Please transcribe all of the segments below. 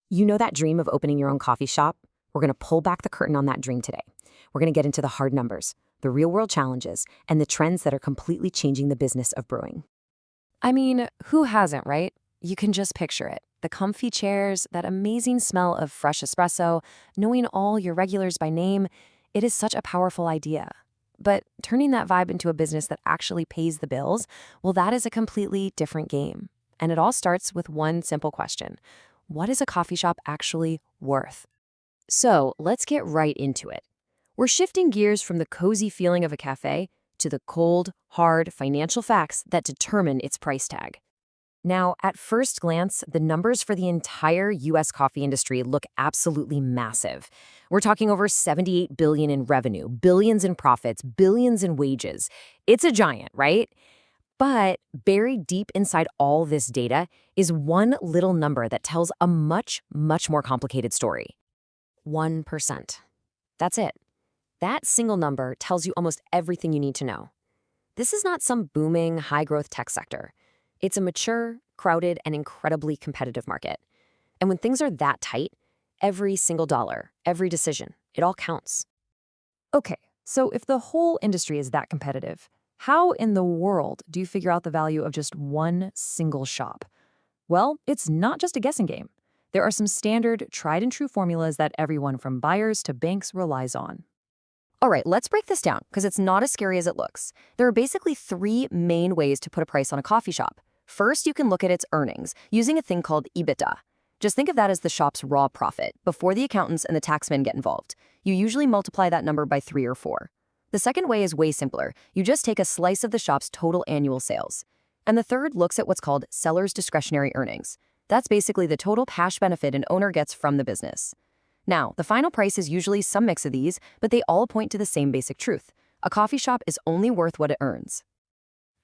You know that dream of opening your own coffee shop? We're going to pull back the curtain on that dream today. We're going to get into the hard numbers, the real-world challenges, and the trends that are completely changing the business of brewing. I mean, who hasn't, right? You can just picture it. The comfy chairs, that amazing smell of fresh espresso, knowing all your regulars by name, it is such a powerful idea. But turning that vibe into a business that actually pays the bills, well, that is a completely different game. And it all starts with one simple question. What is a coffee shop actually worth? So let's get right into it. We're shifting gears from the cozy feeling of a cafe to the cold, hard financial facts that determine its price tag. Now, at first glance, the numbers for the entire U.S. coffee industry look absolutely massive. We're talking over $78 billion in revenue, billions in profits, billions in wages. It's a giant, right? But buried deep inside all this data is one little number that tells a much, much more complicated story. 1%. That's it. That single number tells you almost everything you need to know. This is not some booming, high-growth tech sector. It's a mature, crowded, and incredibly competitive market. And when things are that tight, every single dollar, every decision, it all counts. Okay, so if the whole industry is that competitive, how in the world do you figure out the value of just one single shop? Well, it's not just a guessing game. There are some standard, tried-and-true formulas that everyone from buyers to banks relies on. All right, let's break this down because it's not as scary as it looks. There are basically three main ways to put a price on a coffee shop. First, you can look at its earnings using a thing called EBITDA. Just think of that as the shop's raw profit before the accountants and the taxmen get involved. You usually multiply that number by 3 or 4. The second way is way simpler. You just take a slice of the shop's total annual sales. And the third looks at what's called seller's discretionary earnings. That's basically the total cash benefit an owner gets from the business. Now, the final price is usually some mix of these, but they all point to the same basic truth. A coffee shop is only worth what it earns.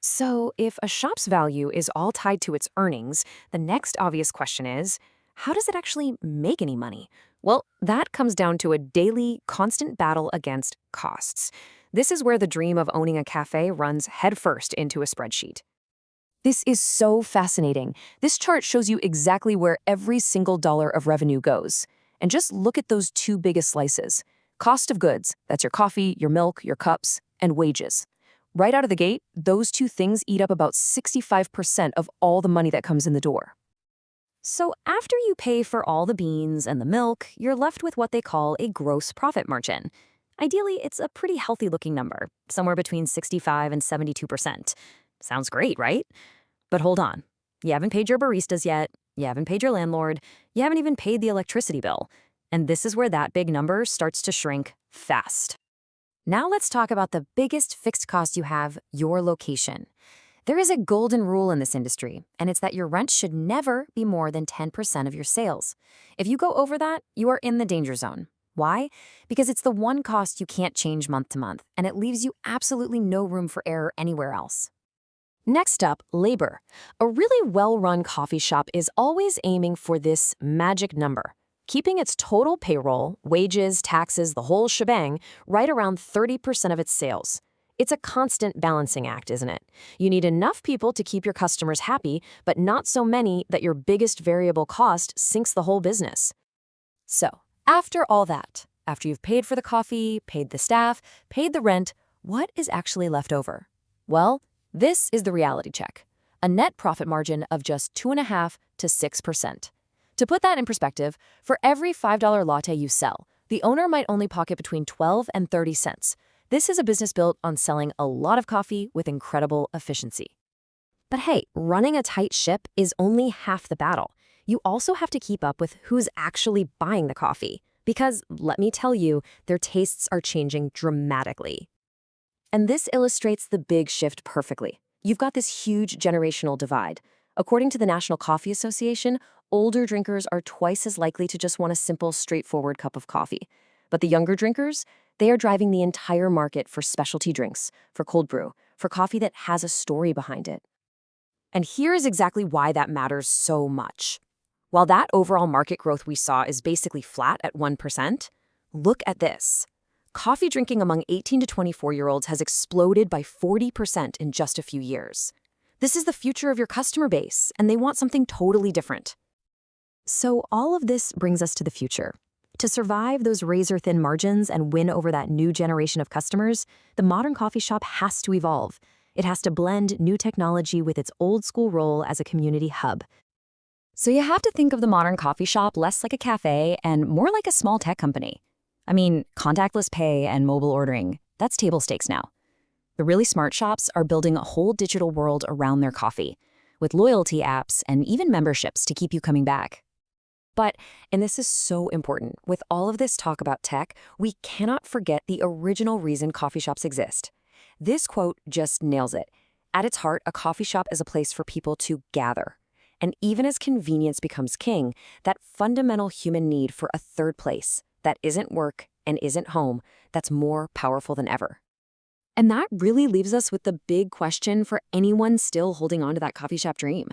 So, if a shop's value is all tied to its earnings, the next obvious question is, how does it actually make any money? Well, that comes down to a daily, constant battle against costs. This is where the dream of owning a cafe runs headfirst into a spreadsheet. This is so fascinating. This chart shows you exactly where every single dollar of revenue goes. And just look at those two biggest slices. Cost of goods, that's your coffee, your milk, your cups, and wages. Right out of the gate, those two things eat up about 65% of all the money that comes in the door. So after you pay for all the beans and the milk, you're left with what they call a gross profit margin. Ideally, it's a pretty healthy-looking number, somewhere between 65 and 72%. Sounds great, right? But hold on. You haven't paid your baristas yet. You haven't paid your landlord. You haven't even paid the electricity bill. And this is where that big number starts to shrink fast. Now let's talk about the biggest fixed cost you have, your location. There is a golden rule in this industry, and it's that your rent should never be more than 10% of your sales. If you go over that, you are in the danger zone. Why? Because it's the one cost you can't change month to month, and it leaves you absolutely no room for error anywhere else. Next up, labor. A really well-run coffee shop is always aiming for this magic number, keeping its total payroll, wages, taxes, the whole shebang, right around 30% of its sales. It's a constant balancing act, isn't it? You need enough people to keep your customers happy, but not so many that your biggest variable cost sinks the whole business. So, after all that, after you've paid for the coffee, paid the staff, paid the rent, what is actually left over? Well, this is the reality check. A net profit margin of just 2.5% to 6%. To put that in perspective, for every $5 latte you sell, the owner might only pocket between 12 and 30 cents. This is a business built on selling a lot of coffee with incredible efficiency. But hey, running a tight ship is only half the battle. You also have to keep up with who's actually buying the coffee. Because, let me tell you, their tastes are changing dramatically. And this illustrates the big shift perfectly. You've got this huge generational divide. According to the National Coffee Association, older drinkers are twice as likely to just want a simple, straightforward cup of coffee. But the younger drinkers, they are driving the entire market for specialty drinks, for cold brew, for coffee that has a story behind it. And here is exactly why that matters so much. While that overall market growth we saw is basically flat at 1%, look at this. Coffee drinking among 18 to 24-year-olds has exploded by 40% in just a few years. This is the future of your customer base, and they want something totally different. So all of this brings us to the future. To survive those razor-thin margins and win over that new generation of customers, the modern coffee shop has to evolve. It has to blend new technology with its old-school role as a community hub. So you have to think of the modern coffee shop less like a cafe and more like a small tech company. I mean, contactless pay and mobile ordering, that's table stakes now. The really smart shops are building a whole digital world around their coffee, with loyalty apps and even memberships to keep you coming back. But, and this is so important, with all of this talk about tech, we cannot forget the original reason coffee shops exist. This quote just nails it. At its heart, a coffee shop is a place for people to gather. And even as convenience becomes king, that fundamental human need for a third place that isn't work and isn't home, that's more powerful than ever. And that really leaves us with the big question for anyone still holding on to that coffee shop dream.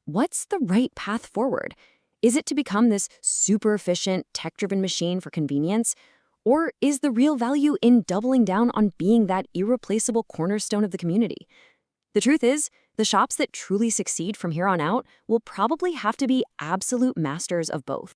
What's the right path forward? Is it to become this super efficient, tech-driven machine for convenience? Or is the real value in doubling down on being that irreplaceable cornerstone of the community? The truth is, the shops that truly succeed from here on out will probably have to be absolute masters of both.